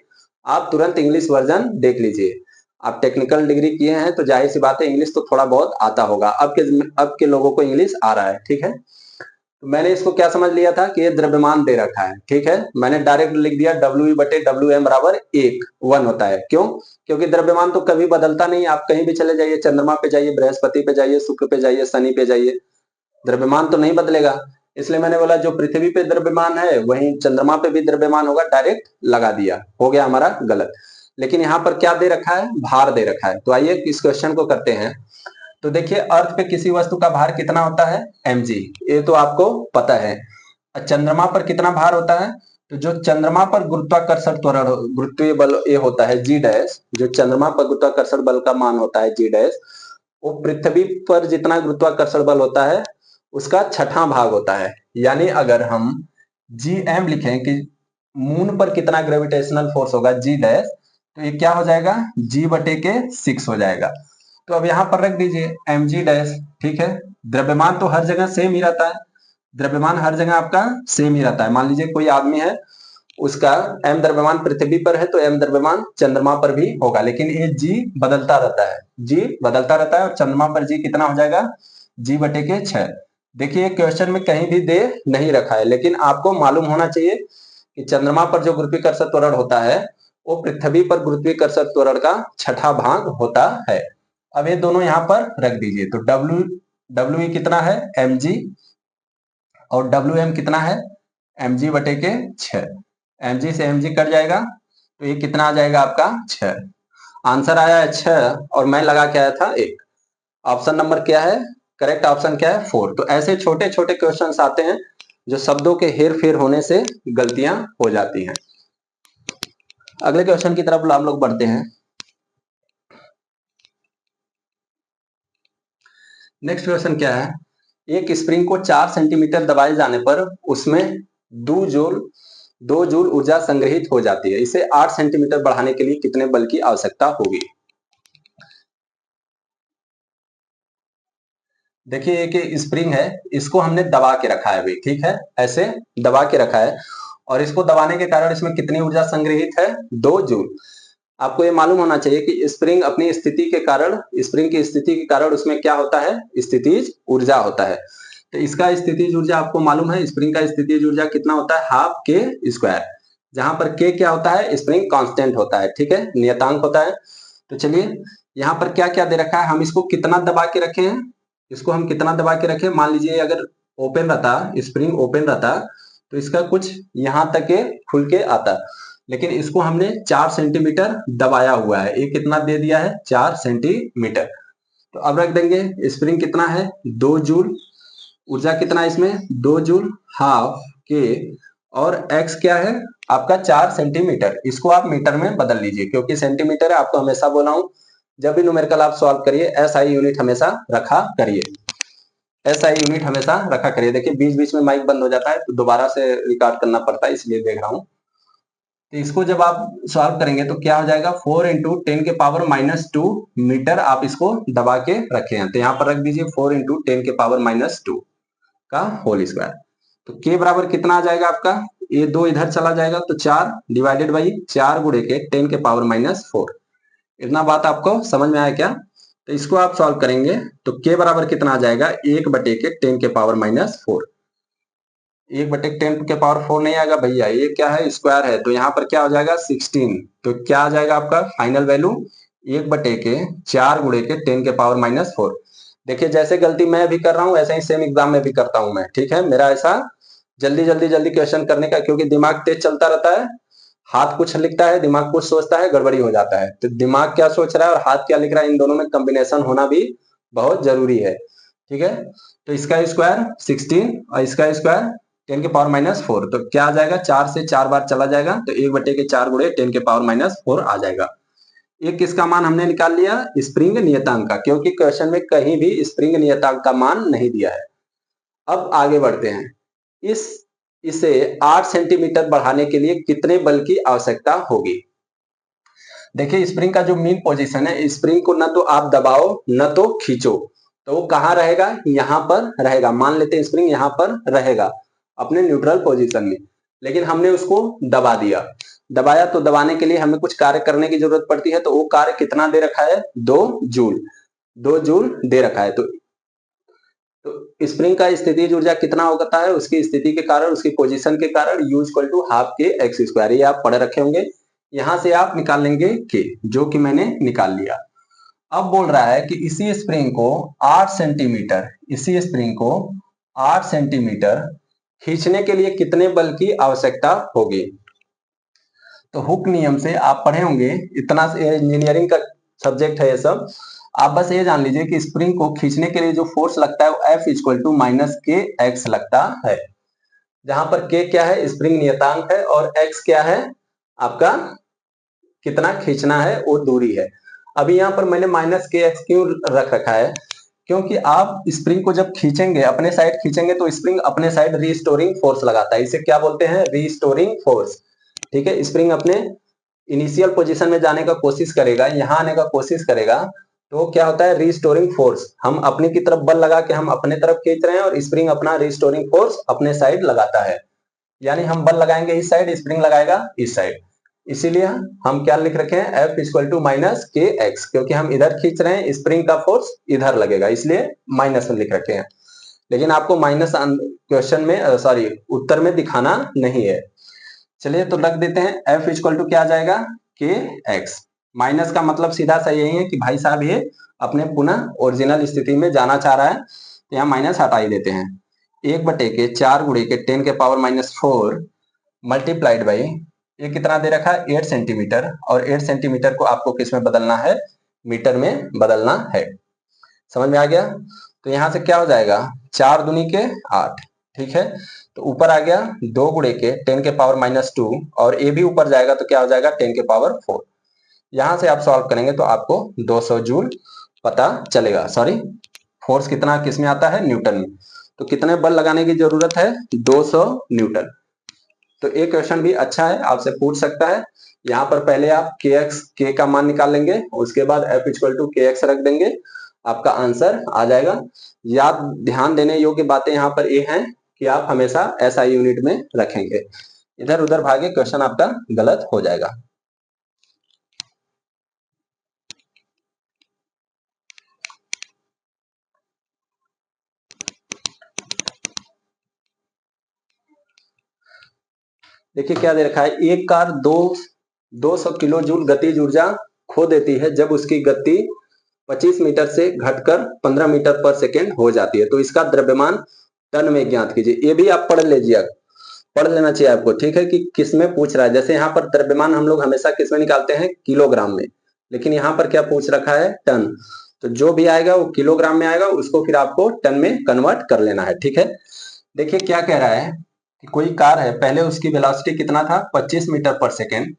आप तुरंत इंग्लिश वर्जन देख लीजिए। आप टेक्निकल डिग्री किए हैं तो जाहिर सी बात है इंग्लिश तो थोड़ा बहुत आता होगा। अब के लोगों को इंग्लिश आ रहा है। ठीक है, तो मैंने इसको क्या समझ लिया था कि ये द्रव्यमान दे रखा है। ठीक है, मैंने डायरेक्ट लिख दिया डब्ल्यू बटे डब्ल्यू एम बराबर 1 होता है। क्यों, क्योंकि द्रव्यमान तो कभी बदलता नहीं। आप कहीं भी चले जाइए, चंद्रमा पे जाइए, बृहस्पति पे जाइए, शुक्र पे जाइए, शनि पे जाइए, द्रव्यमान तो नहीं बदलेगा। इसलिए मैंने बोला जो पृथ्वी पे द्रव्यमान है वहीं चंद्रमा पे भी द्रव्यमान होगा, डायरेक्ट लगा दिया, हो गया हमारा गलत। लेकिन यहाँ पर क्या दे रखा है, भार दे रखा है। तो आइए इस क्वेश्चन को करते हैं। तो देखिए अर्थ पे किसी वस्तु का भार कितना होता है, mg, ये तो आपको पता है। चंद्रमा पर कितना भार होता है, तो जो चंद्रमा पर गुरुत्वाकर्षण त्वरण गुरुत्वीय बल ये होता है g डैश, जो चंद्रमा पर गुरुत्वाकर्षण बल का मान होता है g डैश, वो पृथ्वी पर जितना गुरुत्वाकर्षण बल होता है उसका 6वां भाग होता है। यानी अगर हम gm लिखें कि मून पर कितना ग्रेविटेशनल फोर्स होगा g डैश, तो ये क्या हो जाएगा, g बटे के 6 हो जाएगा। तो अब यहाँ पर रख दीजिए mg डैश। ठीक है, द्रव्यमान तो हर जगह सेम ही रहता है, द्रव्यमान हर जगह आपका सेम ही रहता है। मान लीजिए कोई आदमी है, उसका m द्रव्यमान पृथ्वी पर है तो m द्रव्यमान चंद्रमा पर भी होगा, लेकिन ये g बदलता रहता है, g बदलता रहता है। और चंद्रमा पर g कितना हो जाएगा, g बटे के 6। देखिए क्वेश्चन में कहीं भी दे नहीं रखा है, लेकिन आपको मालूम होना चाहिए कि चंद्रमा पर जो गुरुत्वाकर्षण त्वरण होता है वो पृथ्वी पर गुरुत्वाकर्षण त्वरण का 6वां भाग होता है। अब ये दोनों यहाँ पर रख दीजिए। तो डब्ल्यू कितना है, mg, और wm कितना है, mg बटे के 6। mg से mg कट जाएगा तो ये कितना आ जाएगा आपका 6। आंसर आया है 6 और मैं लगा के आया था 1। ऑप्शन नंबर क्या है, करेक्ट ऑप्शन क्या है, 4। तो ऐसे छोटे छोटे क्वेश्चंस आते हैं जो शब्दों के हेर फेर होने से गलतियां हो जाती हैं। अगले क्वेश्चन की तरफ हम लोग बढ़ते हैं। नेक्स्ट क्वेश्चन क्या है, एक स्प्रिंग को 4 सेंटीमीटर दबाए जाने पर उसमें 2 जूल ऊर्जा संग्रहित हो जाती है। इसे 8 सेंटीमीटर बढ़ाने के लिए कितने बल की आवश्यकता होगी। देखिए एक स्प्रिंग है, इसको हमने दबा के रखा है अभी। ठीक है, ऐसे दबा के रखा है और इसको दबाने के कारण इसमें कितनी ऊर्जा संग्रहित है, 2 जूल। आपको ये मालूम होना चाहिए कि स्प्रिंग अपनी स्थिति के कारण, स्प्रिंग की स्थिति के कारण उसमें क्या होता है, स्थितिज ऊर्जा होता है। तो इसका स्थितिज ऊर्जा आपको मालूम है, स्प्रिंग का स्थितिज ऊर्जा कितना होता है, हाफ के स्क्वायर, जहां पर के क्या होता है, स्प्रिंग कांस्टेंट होता है, ठीक है, नियतांक होता है। तो चलिए यहाँ पर क्या क्या दे रखा है, हम इसको कितना दबा के रखे हैं, इसको हम कितना दबा के रखे, मान लीजिए अगर ओपन रहता, स्प्रिंग ओपन रहता तो इसका कुछ यहाँ तक के खुल के आता, लेकिन इसको हमने 4 सेंटीमीटर दबाया हुआ है, ये कितना दे दिया है, 4 सेंटीमीटर। तो अब रख देंगे स्प्रिंग कितना है, 2 जूल, ऊर्जा कितना है इसमें, 2 जूल हाफ के, और x क्या है आपका 4 सेंटीमीटर, इसको आप मीटर में बदल लीजिए क्योंकि सेंटीमीटर है, आपको हमेशा बोला हूं जब भी न्यूमेरिकल आप सॉल्व करिए एसआई यूनिट हमेशा रखा करिए, एसआई यूनिट हमेशा रखा करिए। देखिए बीच बीच में माइक बंद हो जाता है तो दोबारा से रिकॉर्ड करना पड़ता है, इसलिए देख रहा हूं। तो इसको जब आप सॉल्व करेंगे तो क्या हो जाएगा, 4 इंटू 10 के पावर -2 मीटर आप इसको दबा के रखे हैं, तो यहाँ पर रख दीजिए 4 इंटू 10 के पावर -2 का होल स्क्वायर। तो के बराबर कितना आ जाएगा आपका, ये 2 इधर चला जाएगा तो 4 डिवाइडेड बाई 4 गुणे के 10 के पावर -4। इतना बात आपको समझ में आया क्या। तो इसको आप सॉल्व करेंगे तो के बराबर कितना आ जाएगा, 1 बटे के 10 के पावर -4। 1 बटे 10 के पावर 4 नहीं आएगा भैया, ये क्या है, स्क्वायर है, तो यहाँ पर क्या हो जाएगा 16। तो क्या आ जाएगा आपका फाइनल वैल्यू, 1 बटे के 4 गुणे के 10 के पावर -4। देखिए जैसे गलती मैं भी कर रहा हूँ ऐसे ही सेम एग्जाम में भी करता हूं मैं, ठीक है, मेरा ऐसा जल्दी क्वेश्चन करने का, क्योंकि दिमाग तेज चलता रहता है, हाथ कुछ लिखता है दिमाग कुछ सोचता है, गड़बड़ी हो जाता है। तो दिमाग क्या सोच रहा है और हाथ क्या लिख रहा है, इन दोनों में कॉम्बिनेशन होना भी बहुत जरूरी है, ठीक है। तो इसका स्क्वायर 16 और इसका स्क्वायर 10 के पावर -4, तो क्या आ जाएगा, 4 से 4 बार चला जाएगा तो 1 बटे के 4 गुणे 10 के पावर -4 आ जाएगा। एक किसका मान हमने निकाल लिया, स्प्रिंग नियतांक का, क्योंकि क्वेश्चन में कहीं भी स्प्रिंग नियतांक का मान नहीं दिया है। अब आगे बढ़ते हैं, इसे 8 सेंटीमीटर बढ़ाने के लिए कितने बल की आवश्यकता होगी। देखिए स्प्रिंग का जो मेन पोजीशन है, स्प्रिंग को न तो आप दबाओ न तो खींचो, तो वो कहाँ रहेगा, यहाँ पर रहेगा। मान लेते हैं स्प्रिंग यहाँ पर रहेगा अपने न्यूट्रल पोजीशन में, लेकिन हमने उसको दबा दिया, दबाया तो दबाने के लिए हमें कुछ कार्य करने की जरूरत पड़ती है, तो वो कार्य कितना दे रखा है, 2 जूल, 2 जूल दे रखा है। तो स्प्रिंग का स्थितिज ऊर्जा कितना होता है, उसकी स्थिति के कारण, उसकी पोजीशन के कारण U = हाफ के एक्स स्क्वायर, ये आप पढ़े रखे होंगे। यहां से आप निकाल लेंगे के, जो कि मैंने निकाल लिया। अब बोल रहा है कि इसी स्प्रिंग को 8 सेंटीमीटर, इसी स्प्रिंग को 8 सेंटीमीटर खींचने के लिए कितने बल की आवश्यकता होगी। तो हुक नियम से आप पढ़े होंगे, इतना इंजीनियरिंग का सब्जेक्ट है ये सब, आप बस ये जान लीजिए कि स्प्रिंग को खींचने के लिए जो फोर्स लगता है वो F = -kx लगता है, जहां पर k क्या है, स्प्रिंग नियतांक है, और x क्या है आपका कितना खींचना है वो दूरी है। अभी यहाँ पर मैंने -kx क्यों रख रखा है, क्योंकि आप स्प्रिंग को जब खींचेंगे, अपने साइड खींचेंगे तो स्प्रिंग अपने साइड रीस्टोरिंग फोर्स लगाता है, इसे क्या बोलते हैं, रीस्टोरिंग फोर्स, ठीक है। स्प्रिंग अपने इनिशियल पोजीशन में जाने का कोशिश करेगा, यहाँ आने का कोशिश करेगा, तो क्या होता है, रीस्टोरिंग फोर्स, हम अपने की तरफ बल लगा के हम अपने तरफ खींच रहे हैं और स्प्रिंग अपना रीस्टोरिंग फोर्स अपने साइड लगाता है, यानी हम बल लगाएंगे इस साइड, स्प्रिंग लगाएगा इस साइड। इसीलिए हम क्या लिख रखे हैं, F = -kx, क्योंकि हम इधर खींच रहे हैं, स्प्रिंग का फोर्स इधर लगेगा, इसलिए माइनस में लिख रखे हैं। लेकिन आपको माइनस क्वेश्चन में, सॉरी उत्तर में दिखाना नहीं है। चलिए तो रख देते हैं, F = क्या आ जाएगा, kx। माइनस का मतलब सीधा सा यही है कि भाई साहब ये अपने पुनः ओरिजिनल स्थिति में जाना चाह रहा है, तो यहाँ माइनस हटा ही देते हैं। 1 बटे के 4 गुणे के 10 के पावर -4 मल्टीप्लाइड बाई, ये कितना दे रखा है, 8 सेंटीमीटर, और 8 सेंटीमीटर को आपको किस में बदलना है, मीटर में बदलना है। समझ में आ गया। तो यहाँ से क्या हो जाएगा, 4 दूनी के 8, ठीक है। तो ऊपर आ गया 2 गुणे के 10 के पावर -2, और ये भी ऊपर जाएगा तो क्या हो जाएगा 10 के पावर 4। यहां से आप सॉल्व करेंगे तो आपको 200 जूल पता चलेगा, सॉरी फोर्स कितना किस में आता है, न्यूटन में। तो कितने बल लगाने की जरूरत है, 200 न्यूटन। तो एक क्वेश्चन भी अच्छा है, आपसे पूछ सकता है। यहाँ पर पहले आप के का मान निकाल लेंगे, उसके बाद F = kx रख देंगे, आपका आंसर आ जाएगा। याद ध्यान देने योग्य बातें यहाँ पर ये हैं कि आप हमेशा SI यूनिट में रखेंगे, इधर उधर भागे क्वेश्चन आपका गलत हो जाएगा। देखिए क्या दे रखा है, एक कार 200 किलो जूल गतिज ऊर्जा खो देती है जब उसकी गति 25 मीटर से घटकर 15 मीटर पर सेकेंड हो जाती है, तो इसका द्रव्यमान टन में ज्ञात कीजिए। ये भी आप पढ़ लीजिए, पढ़ लेना चाहिए आपको, ठीक है, कि किसमें पूछ रहा है। जैसे यहाँ पर द्रव्यमान हम लोग हमेशा किसमें निकालते हैं, किलोग्राम में, लेकिन यहाँ पर क्या पूछ रखा है, टन। तो जो भी आएगा वो किलोग्राम में आएगा, उसको फिर आपको टन में कन्वर्ट कर लेना है, ठीक है। देखिए क्या कह रहा है कि कोई कार है, पहले उसकी वेलोसिटी कितना था, 25 मीटर पर सेकेंड,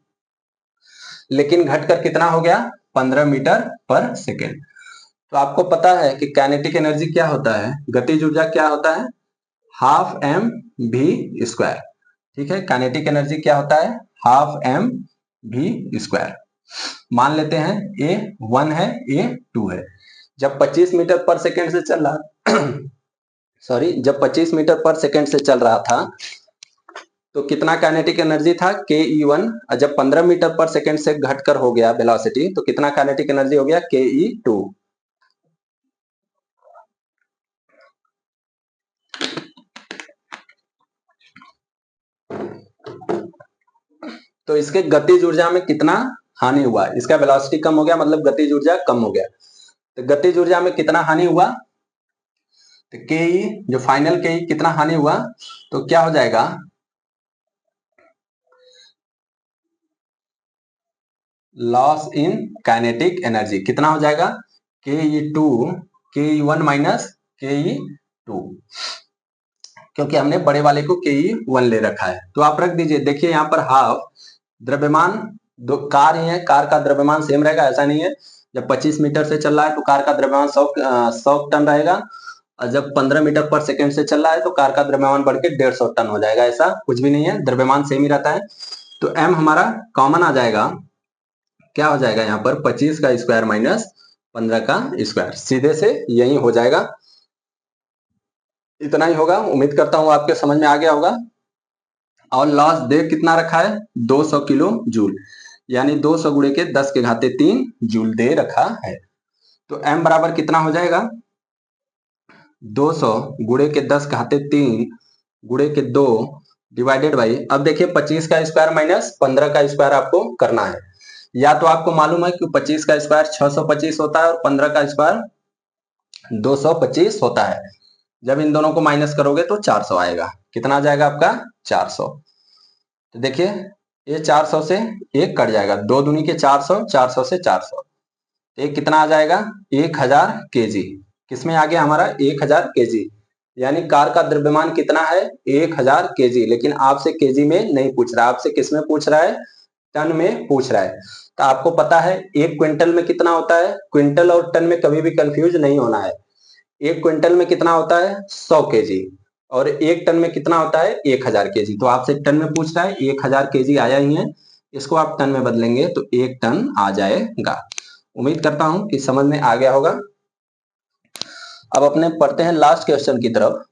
लेकिन घटकर कितना हो गया, 15 मीटर पर सेकेंड। तो आपको पता है कि काइनेटिक एनर्जी क्या होता है, गतिज ऊर्जा क्या होता है, हाफ एम भी स्क्वायर, ठीक है। काइनेटिक एनर्जी क्या होता है, हाफ एम भी स्क्वायर। मान लेते हैं ए 1 है, ए 2 है। जब 25 मीटर पर सेकेंड से चल रहा सॉरी, जब 25 मीटर पर सेकेंड से चल रहा था तो कितना काइनेटिक एनर्जी था, के ई 1। जब 15 मीटर पर सेकेंड से घटकर हो गया वेलोसिटी, तो कितना काइनेटिक एनर्जी हो गया, के ई 2। तो इसके गतिज ऊर्जा में कितना हानि हुआ, इसका वेलोसिटी कम हो गया, मतलब गतिज ऊर्जा कम हो गया। तो गतिज ऊर्जा में कितना हानि हुआ, तो के ई, जो फाइनल के ई कितना हानि हुआ, तो क्या हो जाएगा, लॉस इन काइनेटिक एनर्जी कितना हो जाएगा, के ई 2, के ई 1 माइनस के ई 2, क्योंकि हमने बड़े वाले को के ई 1 ले रखा है। तो आप रख दीजिए। देखिए यहाँ पर हाफ द्रव्यमान, दो कार ही है, कार का द्रव्यमान सेम रहेगा, ऐसा नहीं है। जब 25 मीटर से चल रहा है तो कार का द्रव्यमान 100 टन रहेगा, और जब 15 मीटर पर सेकेंड से चल रहा है तो कार का द्रव्यमान बढ़ के 150 टन हो जाएगा। ऐसा कुछ भी नहीं है, द्रव्यमान सेम ही रहता है। तो एम हमारा कॉमन आ जाएगा, क्या हो जाएगा यहाँ पर, 25 का स्क्वायर माइनस 15 का स्क्वायर, सीधे से यही हो जाएगा। इतना ही होगा, उम्मीद करता हूं आपके समझ में आ गया होगा। और लॉस दे कितना रखा है, 200 किलो जूल, यानी 200 गुणे के 10 के घाते 3 जूल दे रखा है। तो m बराबर कितना हो जाएगा, 200 गुणे के 10 घाते 3 गुणे के 2 डिवाइडेड बाई, अब देखिए 25 का स्क्वायर माइनस 15 का स्क्वायर आपको करना है। या तो आपको मालूम है कि 25 का स्क्वायर 625 होता है और 15 का स्क्वायर 225 होता है। जब इन दोनों को माइनस करोगे तो 400 आएगा। कितना आ जाएगा आपका, 400। तो देखिए ये 400 से एक कट जाएगा, 2 दूनी के 400, 400 से 400, ये कितना आ जाएगा, 1000 केजी। किसमें आ गया हमारा, 1000 केजी। यानी कार का द्रव्यमान कितना है, 1000 केजी। लेकिन आपसे केजी में नहीं पूछ रहा, आपसे किस में पूछ रहा है, टन में पूछ रहा है। तो आपको पता है 1 क्विंटल में कितना होता है, क्विंटल और टन में कभी भी कंफ्यूज नहीं होना है। 1 क्विंटल में कितना होता है, 100 केजी, और 1 टन में कितना होता है, 1000 केजी। तो आपसे टन में पूछ रहा है, 1000 केजी आया ही है, इसको आप टन में बदलेंगे तो 1 टन आ जाएगा। उम्मीद करता हूं कि समझ में आ गया होगा। अब अपने पढ़ते हैं लास्ट क्वेश्चन की तरफ।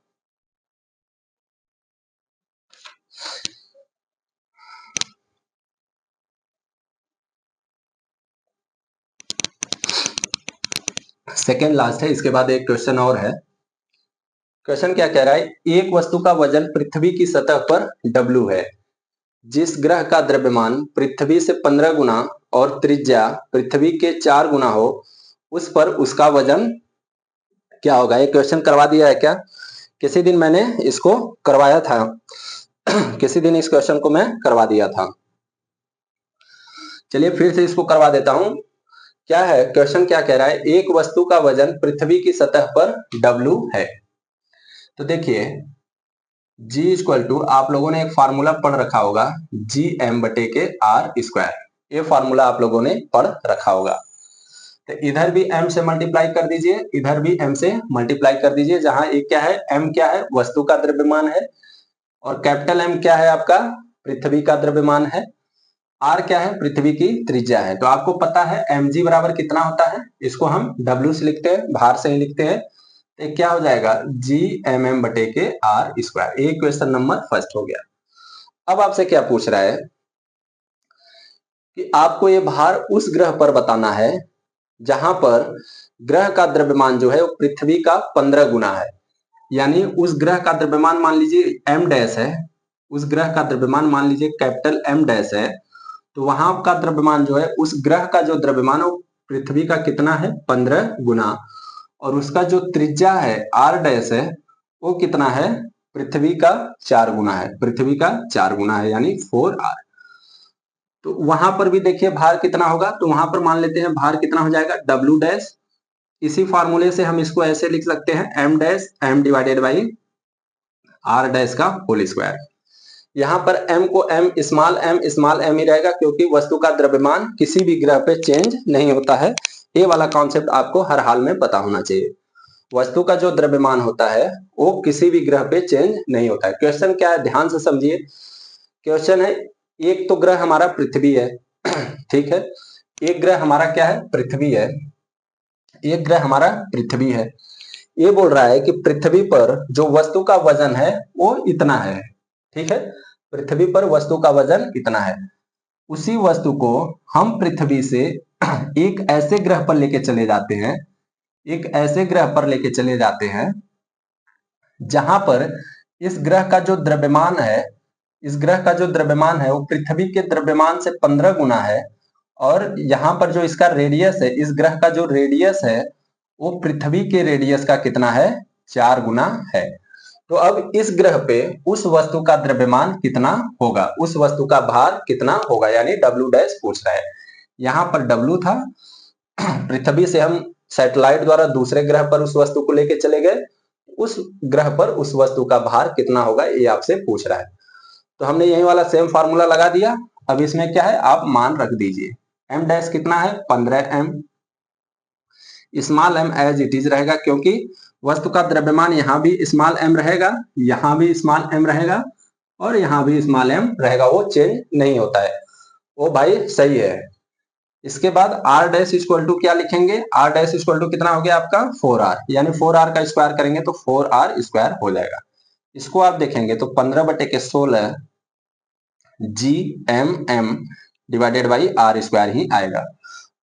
सेकेंड लास्ट है, इसके बाद एक क्वेश्चन और है। क्वेश्चन क्या कह रहा है, एक वस्तु का वजन पृथ्वी की सतह पर W है, जिस ग्रह का द्रव्यमान पृथ्वी से 15 गुना और त्रिज्या पृथ्वी के 4 गुना हो, उस पर उसका वजन क्या होगा। ये क्वेश्चन करवा दिया है क्या, किसी दिन मैंने इसको करवाया था किसी दिन इस क्वेश्चन को मैं करवा दिया था। चलिए फिर से इसको करवा देता हूं। क्या है क्वेश्चन, क्या कह रहा है, एक वस्तु का वजन पृथ्वी की सतह पर W है। तो देखिए G इक्वल टू, आप लोगों ने एक फार्मूला पढ़ रखा होगा, GM बटे के R स्क्वायर। ये फार्मूला आप लोगों ने पढ़ रखा होगा। तो इधर भी m से मल्टीप्लाई कर दीजिए, इधर भी m से मल्टीप्लाई कर दीजिए। जहां एक क्या है, m क्या है, वस्तु का द्रव्यमान है, और कैपिटल M क्या है आपका, पृथ्वी का द्रव्यमान है, R क्या है, पृथ्वी की त्रिज्या है। तो आपको पता है mg बराबर कितना होता है, इसको हम W से लिखते हैं, भार से ही लिखते हैं। तो क्या हो जाएगा, GMM बटे के R स्क्वायर। ये क्वेश्चन नंबर फर्स्ट हो गया। अब आपसे क्या पूछ रहा है कि आपको ये भार उस ग्रह पर बताना है जहां पर ग्रह का द्रव्यमान जो है वो पृथ्वी का 15 गुना है। यानी उस ग्रह का द्रव्यमान मान लीजिए m डैश है, उस ग्रह का द्रव्यमान मान लीजिए कैपिटल M डैश है, तो वहां का द्रव्यमान जो है उस ग्रह का जो द्रव्यमान है वो पृथ्वी का कितना है 15 गुना, और उसका जो त्रिज्या है R डैश है वो कितना है पृथ्वी का 4 गुना है, पृथ्वी का 4 गुना है यानी 4R। तो वहां पर भी देखिए भार कितना होगा, तो वहां पर मान लेते हैं भार कितना हो जाएगा W डैश। इसी फार्मूले से हम इसको ऐसे लिख सकते हैं M dash M divided by R dash का होल स्क्वायर। यहाँ पर m को स्मॉल m ही रहेगा, क्योंकि वस्तु का द्रव्यमान किसी भी ग्रह पे चेंज नहीं होता है। ये वाला कॉन्सेप्ट आपको हर हाल में पता होना चाहिए। वस्तु का जो द्रव्यमान होता है वो किसी भी ग्रह पे चेंज नहीं होता है। क्वेश्चन क्या है, ध्यान से समझिए। क्वेश्चन है, एक तो ग्रह हमारा पृथ्वी है ठीक है, एक ग्रह हमारा क्या है पृथ्वी है, एक ग्रह हमारा पृथ्वी है। ये बोल रहा है कि पृथ्वी पर जो वस्तु का वजन है वो इतना है, ठीक है, पृथ्वी पर वस्तु का वजन इतना है। उसी वस्तु को हम पृथ्वी से एक ऐसे ग्रह पर लेके चले जाते हैं, एक ऐसे ग्रह पर लेके चले जाते हैं जहां पर इस ग्रह का जो द्रव्यमान है, इस ग्रह का जो द्रव्यमान है वो पृथ्वी के द्रव्यमान से 15 गुना है, और यहाँ पर जो इसका रेडियस है, इस ग्रह का जो रेडियस है वो पृथ्वी के रेडियस का कितना है 4 गुना है। तो अब इस ग्रह पे उस वस्तु का द्रव्यमान कितना होगा, उस वस्तु का भार कितना होगा, यानी W डैश पूछ रहा है। यहाँ पर W था, पृथ्वी से हम सैटेलाइट द्वारा दूसरे ग्रह पर उस वस्तु को लेके चले गए, उस ग्रह पर उस वस्तु का भार कितना होगा ये आपसे पूछ रहा है। तो हमने यही वाला सेम फार्मूला लगा दिया। अब इसमें क्या है, आप मान रख दीजिए। M डैश कितना है 15m, small m as it is रहेगा, क्योंकि वस्तु का द्रव्यमान यहाँ भी स्मॉल m रहेगा, यहाँ भी स्मॉल m रहेगा, और यहाँ भी स्मॉल m रहेगा, वो चेंज नहीं होता है, वो भाई सही है। इसके बाद R डैश इक्वल टू क्या लिखेंगे, R डैश इक्वल टू कितना हो गया आपका 4R, यानी 4R का स्क्वायर करेंगे तो 4R स्क्वायर हो जाएगा। इसको आप देखेंगे तो 15/16 GMM divided by R square ही आएगा।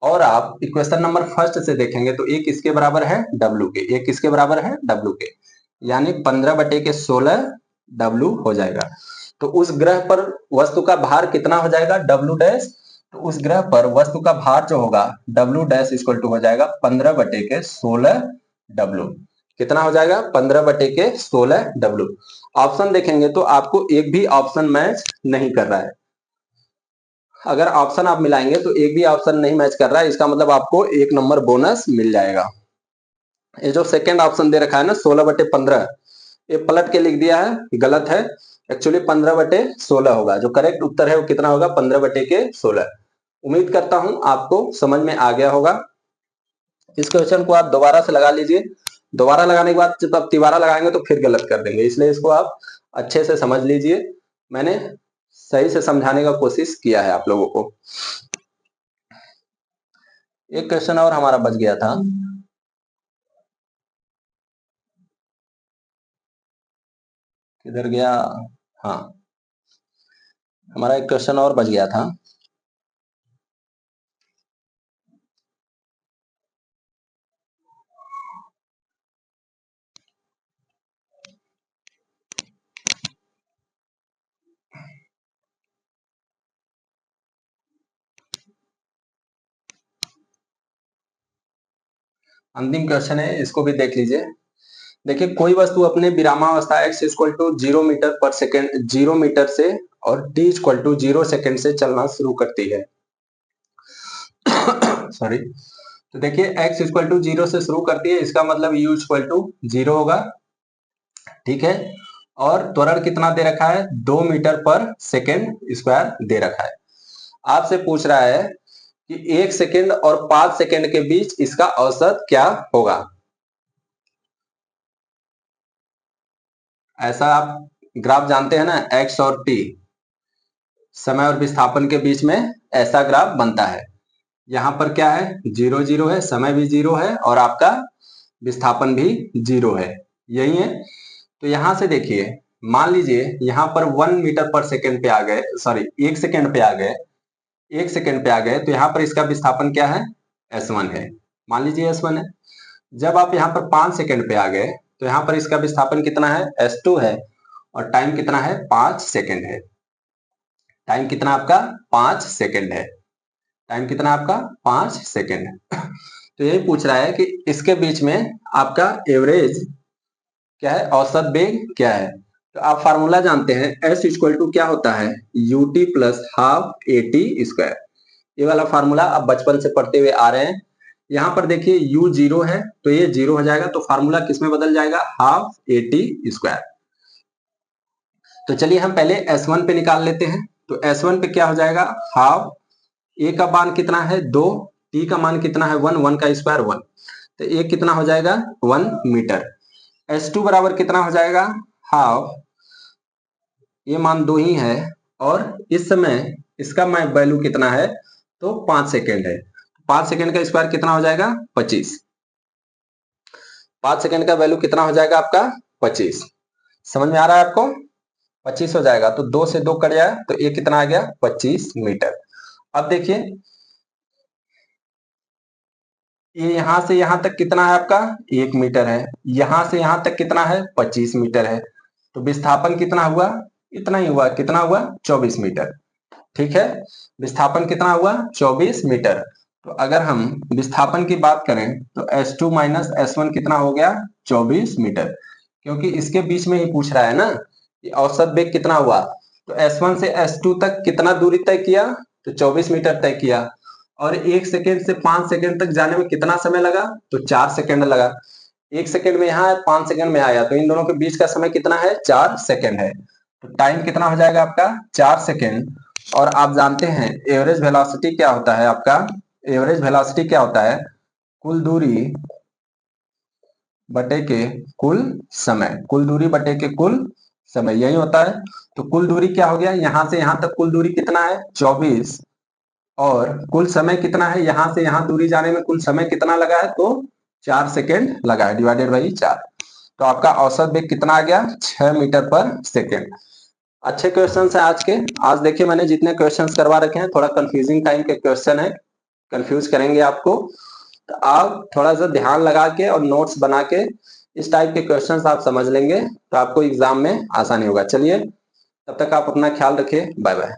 और आप इक्वेशन नंबर फर्स्ट से देखेंगे तो एक इसके बराबर है W के, एक इसके बराबर है W के, यानी 15/16 W हो जाएगा। तो उस ग्रह पर वस्तु का भार कितना हो जाएगा W डैश, तो उस ग्रह पर वस्तु का भार जो होगा W डैश इक्वल टू हो जाएगा 15/16 W। कितना हो जाएगा 15/16 W। ऑप्शन देखेंगे तो आपको एक भी ऑप्शन मैच नहीं कर रहा है। अगर ऑप्शन आप मिलाएंगे तो एक भी ऑप्शन नहीं मैच कर रहा है, इसका मतलब आपको 1 नंबर बोनस मिल जाएगा। ये जो सेकंड ऑप्शन दे रखा है ना 16/15, ये पलट के लिख दिया है, गलत है। एक्चुअली 15/16 होगा, जो करेक्ट उत्तर है वो कितना होगा 15/16। उम्मीद करता हूं आपको समझ में आ गया होगा। इस क्वेश्चन को आप दोबारा से लगा लीजिए, दोबारा लगाने के बाद जब आप तिबारा लगाएंगे तो फिर गलत कर देंगे, इसलिए इसको आप अच्छे से समझ लीजिए। मैंने सही से समझाने का कोशिश किया है आप लोगों को। एक क्वेश्चन और हमारा बच गया था, किधर गया, हाँ हमारा एक क्वेश्चन और बच गया था। अंतिम क्वेश्चन है, इसको भी देख लीजिए। देखिए, कोई वस्तु अपने विरामावस्था x इक्वल टू 0 मीटर पर सेकेंड, 0 मीटर से और t इक्वल टू 0 सेकेंड से चलना शुरू करती है सॉरी। तो देखिए x इक्वल टू 0 से शुरू करती है, इसका मतलब u इक्वल टू 0 होगा, ठीक है। और त्वरण कितना दे रखा है 2 मीटर पर सेकेंड स्क्वायर दे रखा है। आपसे पूछ रहा है कि 1 सेकेंड और 5 सेकेंड के बीच इसका औसत क्या होगा। ऐसा आप ग्राफ जानते हैं ना, x और t, समय और विस्थापन के बीच में ऐसा ग्राफ बनता है। यहाँ पर क्या है 0 0 है, समय भी 0 है और आपका विस्थापन भी 0 है, यही है। तो यहां से देखिए, मान लीजिए यहाँ पर 1 मीटर पर सेकेंड पे आ गए, सॉरी 1 सेकेंड पे आ गए, 1 सेकेंड पे आ गए, तो यहाँ पर इसका विस्थापन क्या है S1 है, मान लीजिए S1 है। जब आप यहाँ पर 5 सेकेंड पे आ गए तो यहाँ पर इसका विस्थापन कितना है S2 है, और टाइम कितना है 5 सेकेंड है। टाइम कितना आपका 5 सेकेंड है। टाइम कितना आपका 5 सेकेंड है। तो यही पूछ रहा है कि इसके बीच में आपका एवरेज क्या है, औसत वेग क्या है। तो आप फार्मूला जानते हैं, एस इक्वल टू क्या होता है, UT plus half A T square. ये वाला फार्मूला आप बचपन से पढ़ते हुए आ रहे हैं। यहाँ पर देखिए u 0 है तो ये 0 हो जाएगा, तो फार्मूला किस में बदल जाएगा, हाफ ए टी स्क्वायर। तो चलिए हम पहले S1 पे निकाल लेते हैं। तो S1 पे क्या हो जाएगा, हाफ ए का मान कितना है 2, टी का मान कितना है 1, 1 का स्क्वायर 1, तो ए कितना हो जाएगा 1 मीटर। S2 बराबर कितना हो जाएगा, हाफ ये मान 2 ही है और इस समय इसका वैल्यू कितना है, तो 5 सेकेंड है। 5 सेकेंड का स्क्वायर कितना हो जाएगा 25। 5 सेकेंड का वैल्यू कितना हो जाएगा आपका 25। समझ में आ रहा है आपको, 25 हो जाएगा। तो 2 से 2 कट जाए तो ये कितना आ गया 25 मीटर। अब देखिए ये यहां से यहां तक कितना है आपका 1 मीटर है, यहां से यहां तक कितना है 25 मीटर है। तो विस्थापन कितना हुआ, इतना ही हुआ, कितना हुआ 24 मीटर। ठीक है, विस्थापन कितना हुआ 24 मीटर। तो अगर हम विस्थापन की बात करें तो S2 माइनस S1 कितना हो गया 24 मीटर, क्योंकि इसके बीच में ही पूछ रहा है ना कि औसत वेग कितना हुआ। तो S1 से S2 तक कितना दूरी तय किया, तो 24 मीटर तय किया, और 1 सेकेंड से 5 सेकेंड तक जाने में कितना समय लगा, तो 4 सेकेंड लगा। 1 सेकेंड में यहाँ है, 5 सेकेंड में आया, तो इन दोनों के बीच का समय कितना है 4 सेकेंड है। तो टाइम कितना हो जाएगा आपका 4 सेकेंड। और आप जानते हैं एवरेज वेलोसिटी क्या होता है आपका, एवरेज वेलोसिटी क्या होता है, कुल दूरी बटे के कुल समय, कुल दूरी बटे के कुल समय, यही होता है। तो कुल दूरी क्या हो गया, यहां से यहां तक कुल दूरी कितना है 24, और कुल समय कितना है, यहां से यहां दूरी जाने में कुल समय कितना लगा है, तो 4 सेकेंड लगा है, डिवाइडेड बाई 4। तो आपका औसत वेग कितना आ गया 6 मीटर पर सेकेंड। अच्छे क्वेश्चन है आज के। आज देखिए मैंने जितने क्वेश्चन करवा रखे हैं, थोड़ा कंफ्यूजिंग टाइम के क्वेश्चन है, कंफ्यूज करेंगे आपको। तो आप थोड़ा सा ध्यान लगा के और नोट्स बना के इस टाइप के क्वेश्चंस आप समझ लेंगे तो आपको एग्जाम में आसानी होगा। चलिए तब तक आप अपना ख्याल रखिए, बाय बाय।